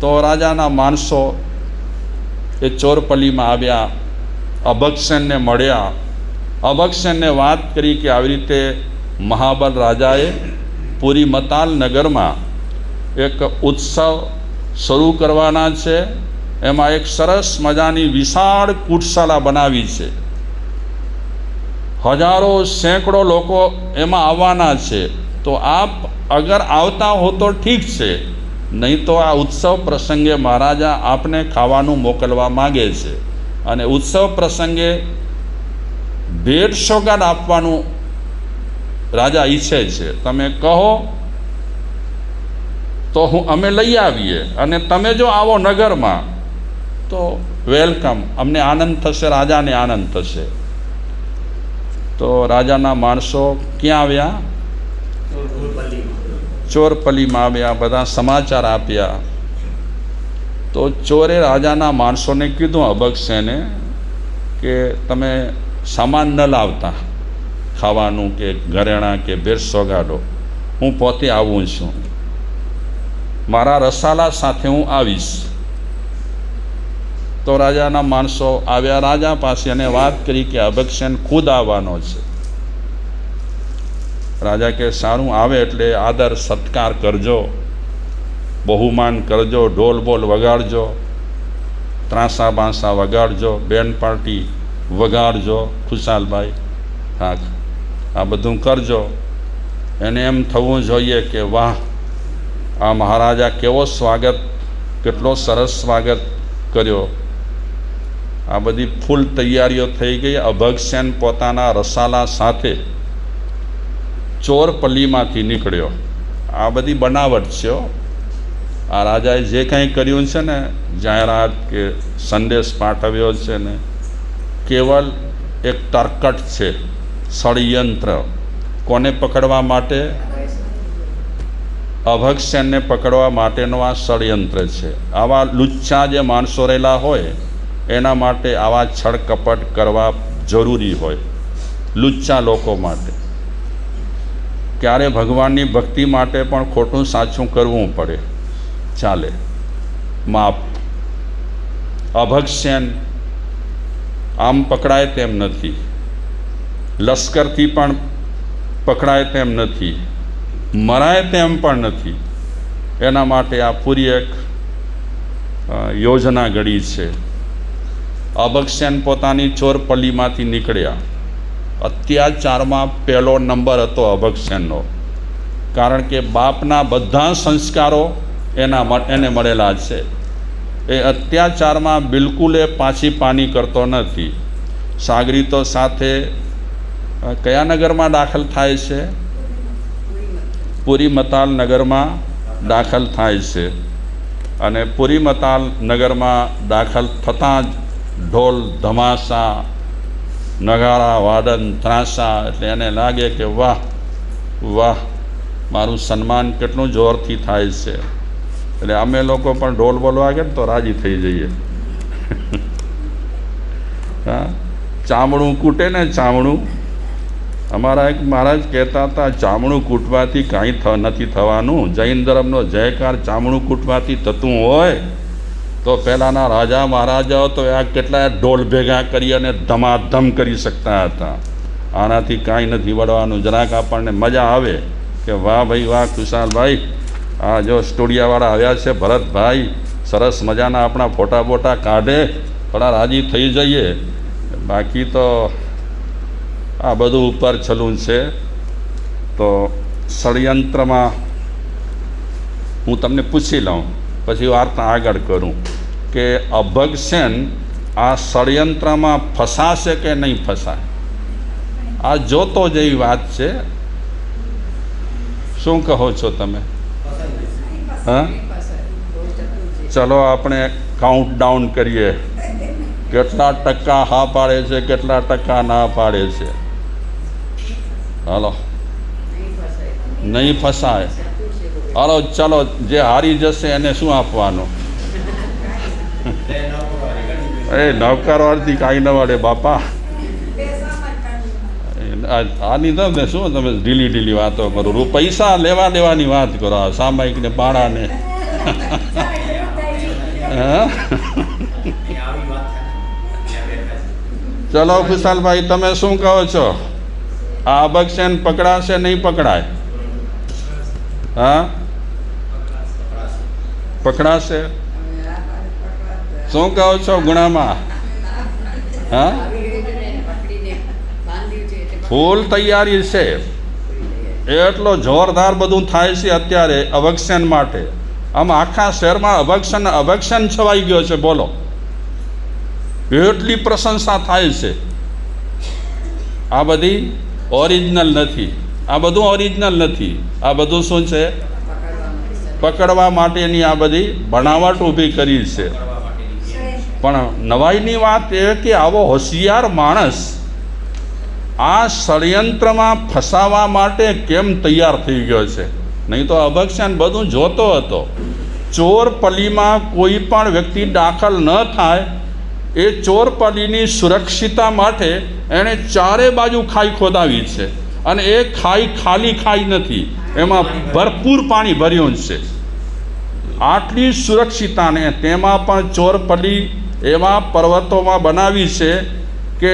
તો રાજાના માણસો એ ચોરપલ્લીમાં આવ્યા, અભગસેનને મળ્યા. અભગસેનને વાત કરી કે આવી રીતે મહાબલ રાજાએ પુરી મતાલ નગરમાં એક ઉત્સવ શરૂ કરવાના છે. એમાં એક સરસ મજાની વિશાળ કૂટશાળા બનાવી છે. હજારો સેંકડો લોકો એમાં આવવાના છે. તો આપ અગર આવતા હો તો ઠીક છે, નહીં તો આ ઉત્સવ પ્રસંગે મહારાજા આપને ખાવાનું મોકલવા માગે છે અને ઉત્સવ પ્રસંગે ભેટ સોગાદ આપવાનું રાજા ઈચ્છે છે. તમે કહો તો અમે લઈ આવીએ, અને તમે જો આવો નગરમાં તો વેલકમ, અમને આનંદ થશે, રાજાને આનંદ થશે. તો રાજાના માણસો ક્યાં આવ્યા? ચોરપલ્લીમાં આવ્યા. બધા સમાચાર આપ્યા. તો ચોરે રાજાના માણસોને કીધું અભગસેને કે તમે સામાન ન લાવતા, ખાવાનું કે ઘરેણાં કે ભેટ સોગાડો, હું પોતે આવું છું, મારા રસાલા સાથે હું આવીશ. તો રાજાના માણસો આવ્યા રાજા પાસે અને વાત કરી કે અભગસેન ખુદ આવવાનો છે. રાજા કે સારું, આવે એટલે આદર સત્કાર કરજો, બહુમાન કરજો, ઢોલ બોલ વગાડજો, ત્રાંસા બાંસા વગાડજો, બેન્ડ પાર્ટી વગાડજો, ખુશાલભાઈ, હા આ બધું કરજો. એને એમ થવું જોઈએ કે વાહ, આ મહારાજા કેવો સ્વાગત, કેટલો સરસ સ્વાગત કર્યો. આ બધી ફૂલ તૈયારીઓ થઈ ગઈ. અભગસેન પોતાના રસાલા સાથે ચોરપલ્લીમાંથી નીકળ્યો. આ બધી બનાવટ છે. આ રાજાએ જે કંઈ કર્યું છે ને, જાહેરાત કે સંદેશ પાઠવ્યો છે ને, કેવલ એક તરકટ છે, ષડયંત્ર. કોને પકડવા માટે? અભગસેનને પકડવા માટેનો આ ષડયંત્ર છે. આવા લુચ્ચા જે માણસો રહેલા હોય એના માટે આવા છળકપટ કરવા જરૂરી હોય, લુચ્ચા લોકો માટે. ક્યારે ભગવાનની ભક્તિ માટે પણ ખોટું સાચું કરવું પડે, ચાલે, માપ. અભગસેન આમ પકડાય તેમ નથી, લશ્કરથી પણ પકડાય તેમ નથી, મરાય તેમ પણ નથી. એના માટે આ પૂરી એક યોજના ઘડી છે. અભગસેન પોતાની ચોરપલ્લીમાંથી નીકળ્યા. અત્યાચારમાં પહેલો નંબર હતો અભગસેનનો, કારણ કે બાપના બધા સંસ્કારો એને મળેલા છે. એ અત્યાચારમાં બિલકુલ એ પાછી પાની કરતો નથી. સાગરીતો સાથે કયા નગરમાં દાખલ થાય છે? પુરી મતાલ નગરમાં દાખલ થાય છે. અને પુરી મતાલ નગરમાં દાખલ થતાં જ ઢોલ ધમાસા, નગારા વાદન ત્રાંસા, એટલે એને લાગે કે વાહ વાહ, મારું સન્માન કેટલું જોરથી થાય છે. એટલે અમે લોકો પણ ઢોલ બોલવા ગયા તો રાજી થઈ જઈએ. હા, ચામડું કૂટે ને, ચામડું. અમારા એક મહારાજ કહેતા હતા, ચામડું કૂટવાથી કાંઈ નથી થવાનું. જૈન ધર્મનો જયકાર ચામડું કૂટવાથી થતું હોય તો પહેલાંના રાજા મહારાજાઓ તો આ કેટલાય ઢોલ ભેગા કરી અને ધમાધમ કરી શકતા હતા. આનાથી કાંઈ નથી વળવાનું. જરાક આપણને મજા આવે કે વાહ ભાઈ વાહ, ખુશાલભાઈ, આ જો સ્ટુડિયાવાળા આવ્યા છે, ભરતભાઈ, સરસ મજાના આપણા ફોટા બોટા કાઢે, થોડા રાજી થઈ જઈએ. બાકી તો આ બધું ઉપર છલું છે. તો ષડયંત્રમાં હું તમને પૂછી લઉં, પછી વાર્તા આગળ કરું કે અભગસેન આ ષડયંત્રમાં ફસાશે કે નહીં ફસાય. આ જોતો જેવી વાત છે. શું કહો છો તમે? હા, ચલો આપણે કાઉન્ટ ડાઉન કરીએ. કેટલા ટકા હા પાડે છે, કેટલા ટકા ના પાડે છે? હાલો, નહીં ફસાય. હાલો ચાલો, જે હારી જશે એને શું આપવાનું? એ નવકારવાળથી કાંઈ ન વળે બાપા. આની તમે શું તમે ઢીલી વાતો કરો? પૈસા લેવા દેવાની વાત કરો, સામાયિકને ભાડાને. હા ચલો ખુશાલભાઈ, તમે શું કહો છો? આ અભક્ષેન પકડાશે નહીં પકડાય? હા પકડાશે. શું કહો છો ગુણામાં? હા ફૂલ તૈયારી છે. એટલો જોરદાર બધું થાય છે અત્યારે અભક્ષણ માટે. આમ આખા શહેરમાં અભક્ષણ છવાઈ ગયો છે. બોલો, એટલી પ્રશંસા થાય છે. આ બધી ઓરિજિનલ નથી, આ બધું ઓરિજિનલ નથી. આ બધું શું છે? પકડવા માટેની આ બધી બનાવટ ઊભી કરી છે. પણ નવાઈની વાત એ કે આવો હોશિયાર માણસ આ ષડયંત્રમાં ફસાવા માટે કેમ તૈયાર થઈ ગયો છે? નહીં તો અભક્ષણ બધું જોતો હતો. ચોરપલીમાં કોઈ પણ વ્યક્તિ દાખલ ન થાય એ ચોરપલીની સુરક્ષિતા માટે એણે ચારે બાજુ ખાઈ ખોદાવી છે. અને એ ખાઈ ખાલી ખાઈ નથી, એમાં ભરપૂર પાણી ભર્યું છે. આટલી સુરક્ષિતાને તેમાં પણ ચોરપલી એવા પર્વતોમાં બનાવી છે કે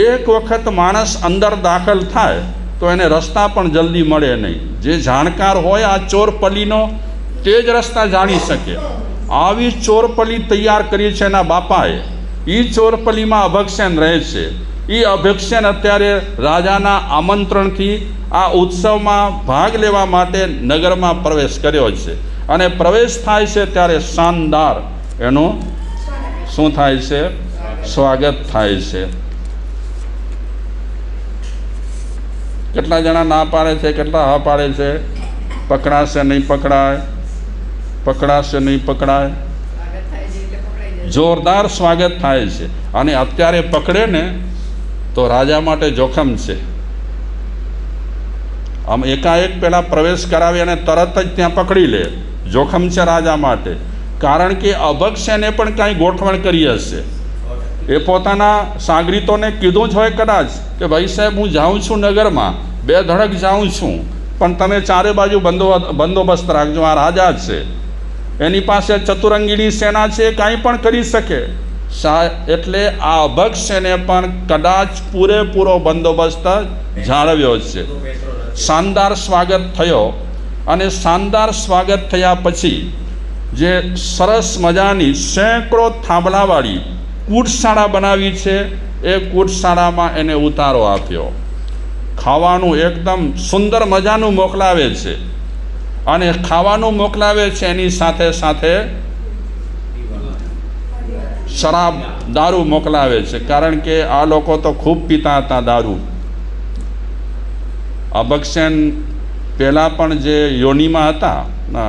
એક વખત માણસ અંદર દાખલ થાય તો એને રસ્તા પણ જલ્દી મળે નહીં. જે જાણકાર હોય આ ચોરપલીનો તે જ રસ્તા જાણી શકે. આવી ચોરપલી તૈયાર કરી છે એના બાપાએ. એ ચોરપલીમાં અભક્ષણ રહે છે. એ અભક્ષણ અત્યારે રાજાના આમંત્રણથી આ ઉત્સવમાં ભાગ લેવા માટે નગરમાં પ્રવેશ કર્યો છે. અને પ્રવેશ થાય છે ત્યારે શાનદાર એનું શું થાય છે? સ્વાગત થાય છે. કેટલા જણા ના પાડે છે, કેટલા હા પાડે છે? પકડાશે નહીં પકડાય, પકડાશે નહીં પકડાય. જોરદાર સ્વાગત થાય છે. અને અત્યારે પકડે ને તો રાજા માટે જોખમ છે. આમ એકાએક પેલા પ્રવેશ કરાવી અને તરત જ ત્યાં પકડી લે, જોખમ છે રાજા માટે. કારણ કે અભક્ષણે પણ કાંઈ ગોઠવણ કરી હશે. એ પોતાના સાગરીતોને કીધું જ હોય કદાચ કે ભાઈ સાહેબ, હું જાઉં છું નગરમાં, 2 ધડક જાઉં છું, પણ તમે ચારે બાજુ બંદોબસ્ત રાખજો. આ રાજા છે, એની પાસે ચતુરંગીની સેના છે, કાંઈ પણ કરી શકે. એટલે આ અભક્ષણે પણ કદાચ પૂરેપૂરો બંદોબસ્ત જાળવ્યો છે. શાનદાર સ્વાગત થયો. અને શાનદાર સ્વાગત થયા પછી જે સરસ મજાની સેંકડો થાંભલાવાળી કૂટશાળા બનાવી છે, એ કૂટશાળામાં એને ઉતારો આપ્યો. ખાવાનું એકદમ સુંદર મજાનું મોકલાવે છે. અને ખાવાનું મોકલાવે છે એની સાથે સાથે શરાબ, દારૂ મોકલાવે છે. કારણ કે આ લોકો તો ખૂબ પીતા હતા દારૂ. અભક્ષણ પહેલાં પણ જે યોનિમાં હતા,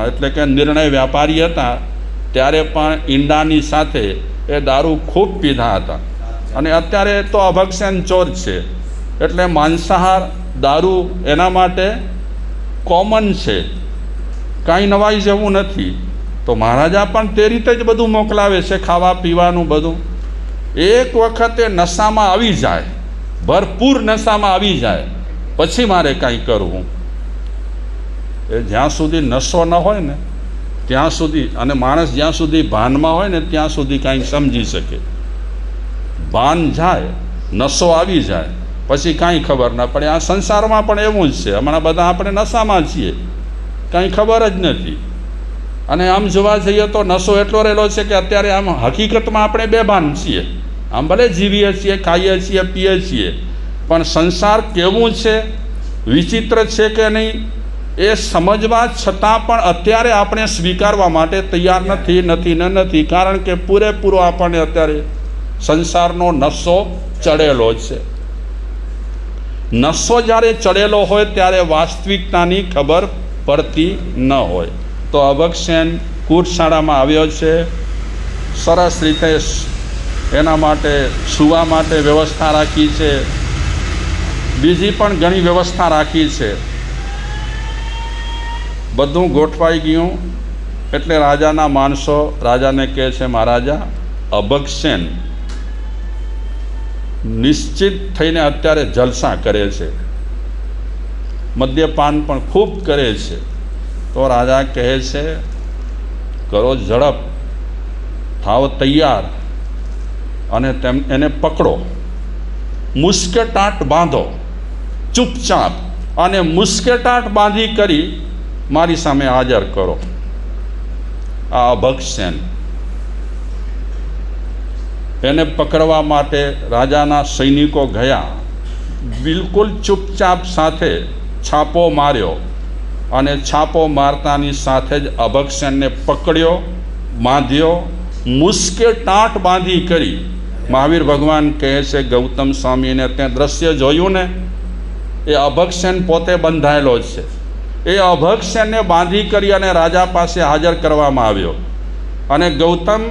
એટલે કે નિર્ણય વ્યાપારી હતા, ત્યારે પણ ઈંડાની સાથે એ દારૂ ખૂબ પીધા હતા. અને અત્યારે તો અભક્ષણ ચોર છે, એટલે માંસાહાર દારૂ એના માટે કોમન છે, કાંઈ નવાઈ જેવું નથી. તો મહારાજા પણ તે રીતે જ બધું મોકલાવે છે, ખાવા પીવાનું બધું. એક વખતે નશામાં આવી જાય, ભરપૂર નશામાં આવી જાય, પછી મારે કાંઈ કરવું. એ જ્યાં સુધી નશો ન હોય ને ત્યાં સુધી, અને માણસ જ્યાં સુધી ભાનમાં હોય ને ત્યાં સુધી કાંઈક સમજી શકે. ભાન જાય, નશો આવી જાય, પછી કાંઈ ખબર ન પડે. આ સંસારમાં પણ એવું જ છે. હમણાં બધા આપણે નશામાં છીએ, કાંઈ ખબર જ નથી. અને આમ જોવા જઈએ તો નશો એટલો રહેલો છે કે અત્યારે આમ હકીકતમાં આપણે બેભાન છીએ. આમ ભલે જીવીએ છીએ, ખાઈએ છીએ, પીએ છીએ, પણ સંસાર કેવું છે, વિચિત્ર છે કે નહીં, એ સમજવા છતાં પણ અત્યારે આપણે સ્વીકારવા માટે તૈયાર નથી. કારણ કે પૂરેપૂરો આપણને અત્યારે સંસારનો નશો ચડેલો છે. નશો જ્યારે ચડેલો હોય ત્યારે વાસ્તવિકતાની ખબર પડતી ન હોય. તો અભક્ષણ કૂટશાળામાં આવ્યો છે. સરસ રીતે એના માટે સૂવા માટે વ્યવસ્થા રાખી છે. બીજી પણ ઘણી વ્યવસ્થા રાખી છે. બધું ગોઠવાઈ ગયું. એટલે રાજાના માણસો રાજાને કહે છે, મહારાજા, અભક્ષણ નિશ્ચિત થઈને અત્યારે જલસા કરે છે, મદ્યપાન પણ ખૂબ કરે છે. તો રાજા કહે છે, કરો ઝડપ, થાવ તૈયાર અને એને પકડો, મુસ્કેટાટ બાંધો ચૂપચાપ, અને મુસ્કેટાટ બાંધી કરી મારી સામે હાજર કરો. આ અભક્ષસેન, એને પકડવા માટે રાજાના સૈનિકો ગયા, બિલકુલ ચૂપચાપ સાથે છાપો માર્યો, અને છાપો મારતાની સાથે જ અભક્ષસેનને પકડ્યો, બાંધ્યો, મુસ્કેટાટ બાંધી કરી. મહાવીર ભગવાન કહે છે ગૌતમ સ્વામીને ત્યાં દ્રશ્ય જોયું ને, એ અભક્ષસેન પોતે બંધાયેલો છે. એ અભક્ષસેનને બાંધી કરી અને રાજા પાસે હાજર કરવામાં આવ્યો. અને ગૌતમ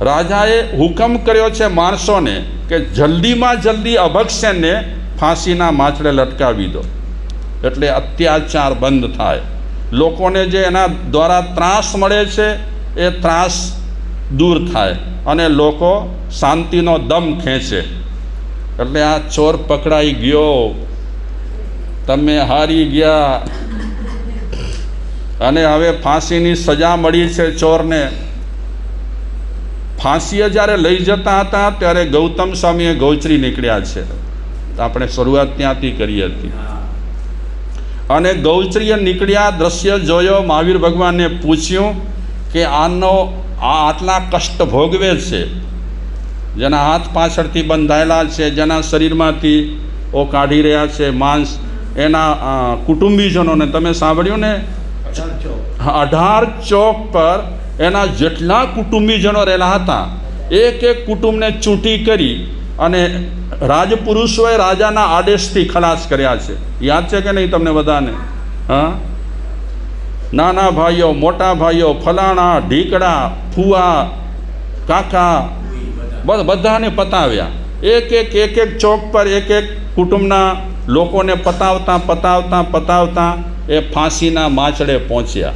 રાજાએ હુકમ કર્યો છે માણસોને કે જલ્દીમાં જલ્દી અભક્ષસેનને ફાંસીના માછડે લટકાવી દો, એટલે અત્યાચાર બંધ થાય. લોકોને જે એના દ્વારા ત્રાસ મળે છે એ ત્રાસ દૂર થાય અને લોકો શાંતિનો દમ ખેંચે. એટલે આ ચોર પકડાઈ ગયો, તમે હારી ગયા, અને હવે ફાંસીની સજા મળી છે ચોરને. ફાંસીએ જ્યારે લઈ જતા હતા ત્યારે ગૌતમ સ્વામીએ ગૌચરી નીકળ્યા છે. આપણે શરૂઆત ત્યાંથી કરી હતી. અને ગૌચરીએ નીકળ્યા, દ્રશ્ય જોયો, મહાવીર ભગવાનને પૂછ્યું કે આટલા કષ્ટ ભોગવે છે, જેના હાથ પાછળથી બંધાયેલા છે, જેના શરીરમાંથી ઓ કાઢી રહ્યા છે માંસ, એના કુટુંબીજનોને તમે સાંભળ્યું ને, 18 ચોક પર એના જેટલા કુટુંબીજનો રહેલા હતા, એક એક કુટુંબને ચૂંટી કરી અને રાજપુરુષોએ રાજાના આદેશથી ખલાસ કર્યા છે. યાદ છે કે નહીં તમને બધાને? હા, નાના ભાઈઓ, મોટા ભાઈઓ, ફલાણા, ઢીકડા, ફુવા, કાકા, બધાને પતાવ્યા. એક એક ચોક પર એક એક કુટુંબના લોકોને પતાવતા એ ફાંસીના માછડે પહોંચ્યા.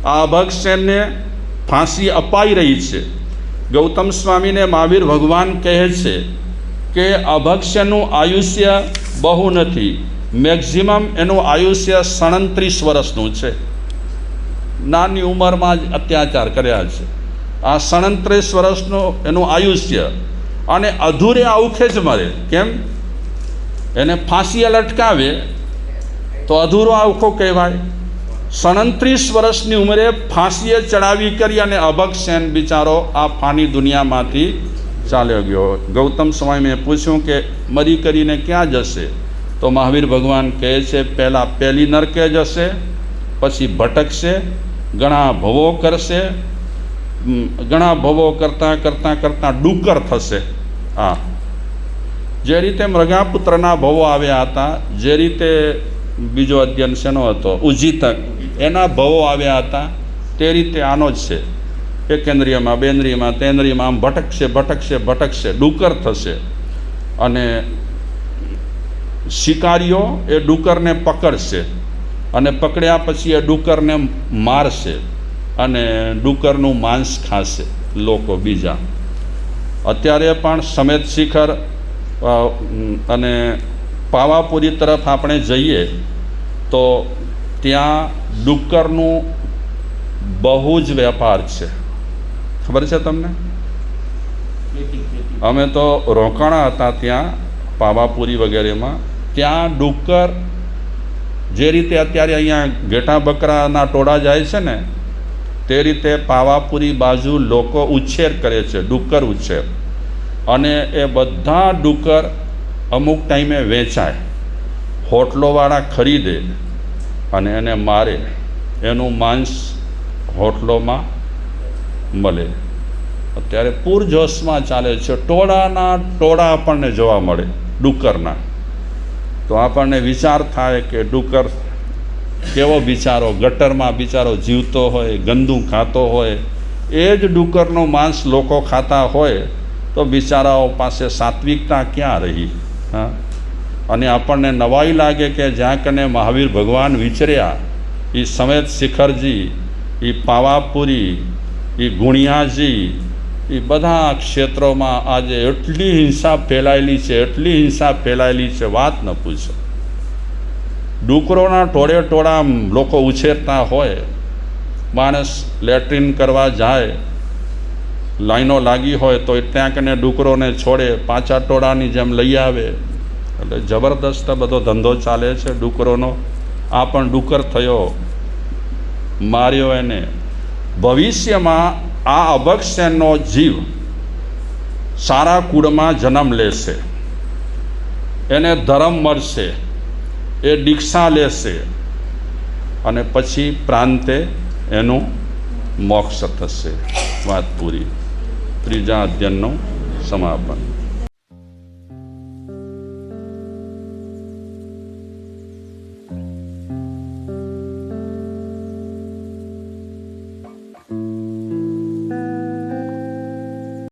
આ અભક્ષસેનને ફાંસી અપાઈ રહી છે. ગૌતમ સ્વામીને મહાવીર ભગવાન કહે છે કે અભક્ષસેનનું આયુષ્ય બહુ નથી, મેક્ઝિમમ એનું આયુષ્ય 37 વર્ષનું છે. નાની ઉંમરમાં જ અત્યાચાર કર્યા છે. આ 37 વર્ષનું એનું આયુષ્ય, અને અધૂરે આઉખે જ મરે. કેમ? એને ફાંસીએ લટકાવે તો અધૂરો આઉખો કહેવાય. 37 વર્ષની ઉંમરે ફાંસીએ ચડાવી કરી અને અભક્ષસેન બિચારો આ ફાની દુનિયામાંથી ચાલ્યો ગયો. ગૌતમ સ્વામીએ પૂછ્યું કે મરી કરીને ક્યાં જશે? તો મહાવીર ભગવાન કહે છે પહેલી નરકે જશે, પછી ભટકશે, ઘણા ભવો કરશે, ઘણા ભવો કરતાં ડુક્કર થશે. હા, જે રીતે મૃગાપુત્રના ભવો આવ્યા હતા, જે રીતે બીજો અધ્યયન શેનો હતો, ઉજીતક, એના ભવો આવ્યા હતા, તે રીતે આનો જ છે. એકેન્દ્રિયમાં, બેન્દ્રિયમાં, તેન્દ્રિયમાં આમ ભટકશે, ડુક્કર થશે. અને શિકારીઓ એ ડુક્કરને પકડશે, અને પકડ્યા પછી એ ડુક્કરને મારશે અને ડુક્કરનું માંસ ખાશે લોકો બીજા. અત્યારે પણ સમેત શિખર અને પાવાપુરી તરફ આપણે જઈએ તો ત્યાં ડુક્કરનું બહુ જ વેપાર છે. ખબર છે તમને? અમે તો રોકાણા હતા ત્યાં પાવાપુરી વગેરેમાં. ત્યાં ડુક્કર જે રીતે અત્યારે અહીંયા ઘેટા બકરાના ટોળા જાય છે ને, તે રીતે પાવાપુરી બાજુ લોકો ઉછેર કરે છે, ડુક્કર ઉછેર. અને એ બધા ડુક્કર અમુક ટાઈમે વેચાય, હોટલોવાળા ખરીદે અને એને મારે, એનું માંસ હોટલોમાં મળે. અત્યારે પૂરજોશમાં ચાલે છે, ટોળાના ટોળા આપણને જોવા મળે ડુક્કરના. તો આપણને વિચાર થાય કે ડુક્કર કેવો બિચારો, ગટરમાં બિચારો જીવતો હોય, ગંદુ ખાતો હોય, એ જ ડુક્કરનું માંસ લોકો ખાતા હોય તો બિચારાઓ પાસે સાત્વિકતા ક્યાં રહી? હા, અને આપણને નવાઈ લાગે કે જ્યાં કને મહાવીર ભગવાન વિચર્યા, એ સમેત શિખરજી, એ પાવાપુરી, એ ગુણિયાજી, એ બધા ક્ષેત્રોમાં આજે એટલી હિંસા ફેલાયેલી છે, વાત ન પૂછો. ડુકરોના ટોળા લોકો ઉછેરતા હોય. માણસ લેટ્રિન કરવા જાય લાઈનો લાગી હોય તો ત્યાં કને ડુકરોને છોડે, પાછા ટોળાની જેમ લઈ આવે. એટલે જબરદસ્ત બધો ધંધો ચાલે છે ડુકરોનો. આ પણ ડુકર થયો, માર્યો એને. ભવિષ્યમાં આ અભક્ષનો જીવ સારા કુળમાં જન્મ લેશે, એને ધર્મ મળશે, એ દીક્ષા લેશે અને પછી પ્રાંતે એનું મોક્ષ થશે. વાત પૂરી. ત્રીજા અધ્યયનનું સમાપન.